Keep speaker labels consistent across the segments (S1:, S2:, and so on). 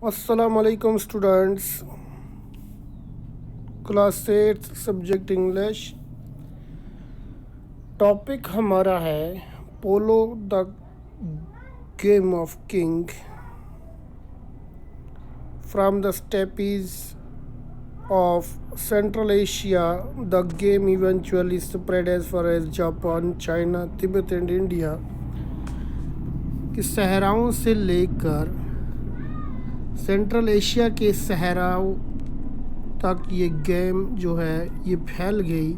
S1: Assalamualaikum students, class 8 subject English. Topic हमारा है polo the game of king. From the steppes of central Asia the game eventually spread as far as Japan, China, Tibet and India. कि सहराओं से लेकर central Asia के सहराओं तक ये game जो है ये फैल गई।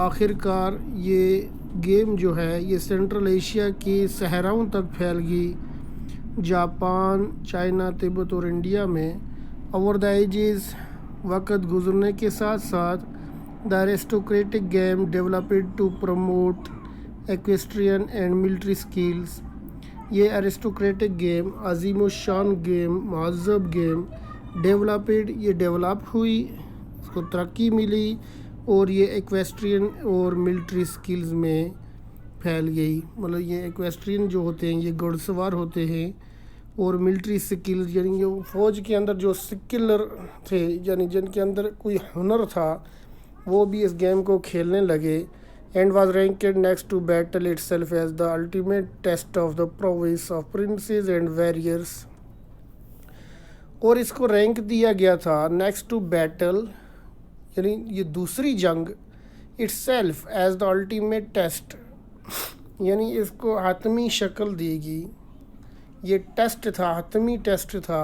S1: आखिरकार ये गेम जो है ये सेंट्रल एशिया के सहराओं तक फैल गई, जापान, चाइना, तिब्बत और इंडिया में। ओवर द एजेस वक्त गुजरने के साथ साथ the aristocratic game developed to promote equestrian and military skills. ये एरिस्टोक्रेटिक गेम, अजीम शान गेम, महज़ब गेम डेवलप हुई, इसको तरक्की मिली और ये इक्वेस्ट्रियन और मिलिट्री स्किल्स में फैल गई। मतलब ये इक्वेस्ट्रियन जो होते हैं ये घुड़सवार होते हैं और मिलिट्री स्किल्स यानी जो फ़ौज के अंदर जो स्किलर थे यानी जिनके अंदर कोई हुनर था वो भी इस गेम को खेलने लगे। And was ranked next to battle itself as the ultimate test of the prowess of princes and warriors। और इसको रैंक दिया गया था नेक्स्ट टू बैटल यानी ये दूसरी जंग, itself as the ultimate test यानी इसको हतमी शक्ल देगी। ये टेस्ट था, हतमी टेस्ट था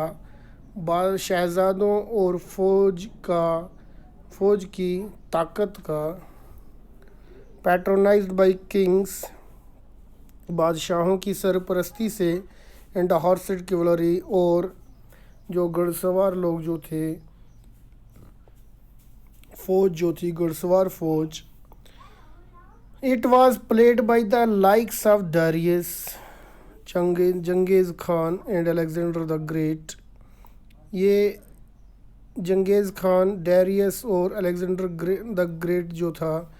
S1: शहजादों और फ़ौज की ताकत का। पैट्रोनाइज्ड बाय किंग्स, बादशाहों की सरपरस्ती से, एंड हॉर्सेड कैवलरी और जो घुड़सवार लोग जो थे, फौज जो थी घुड़सवार फौज। It was played by the likes of Darius, Genghis Khan and Alexander the Great. ये जंगेज़ खान, डारियस और अलेक्जेंडर द ग्रेट जो था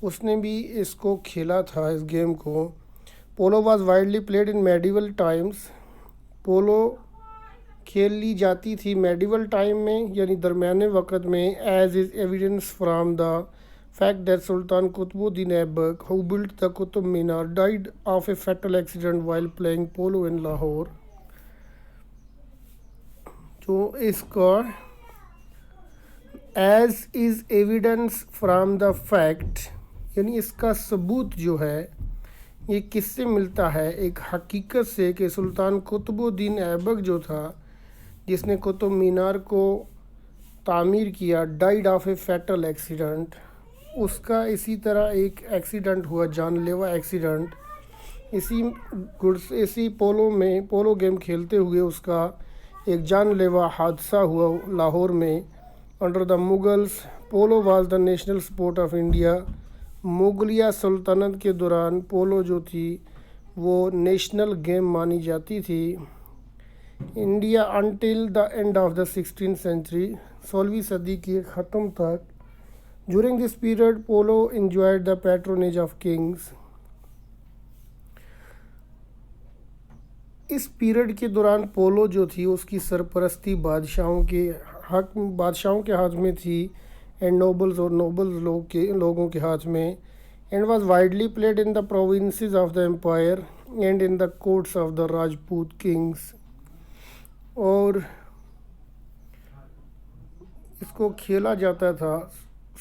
S1: उसने भी इसको खेला था इस गेम को। Polo was widely played in medieval times. Polo खेल ली जाती थी मेडिवल टाइम में यानी दरमियाने वक़्त में, as is evidence from the fact that sultan Qutbuddin Aibak who built the Qutub Minar died of a fatal accident while playing polo in Lahore. तो इसका as is evidence from the fact यानी इसका सबूत जो है ये किससे मिलता है, एक हकीकत से कि सुल्तान कुतुबुद्दीन ऐबक जो था जिसने कुतुब मीनार को तामीर किया, died of a fatal accident. उसका इसी तरह एक एक्सीडेंट हुआ, जानलेवा एक्सीडेंट। इसी पोलो गेम खेलते हुए उसका एक जानलेवा हादसा हुआ लाहौर में। Under the Mughals polo was the national sport of India. मुगलिया सल्तनत के दौरान पोलो जो थी वो नेशनल गेम मानी जाती थी। India until the end of the 16th century, 16वीं सदी के ख़त्म तक। During this period polo enjoyed the patronage of kings. इस पीरियड के दौरान पोलो जो थी उसकी सरपरस्ती बादशाहों के हाथ में थी, एंड नोबल्स और लोगों के हाथ में। And was widely played in the provinces of the empire and in the courts of the Rajput kings. और इसको खेला जाता था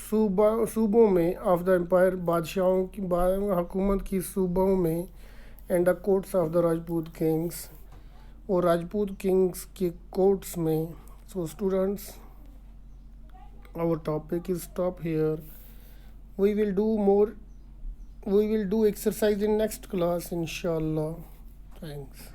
S1: सूबों में ऑफ द एम्पायर, बादशाहों की हुकूमत की सूबों में, and the courts of the Rajput kings और राजपूत किंग्स के कोर्ट्स में। So students, our topic is stop here. We will do exercise in next class inshallah. Thanks.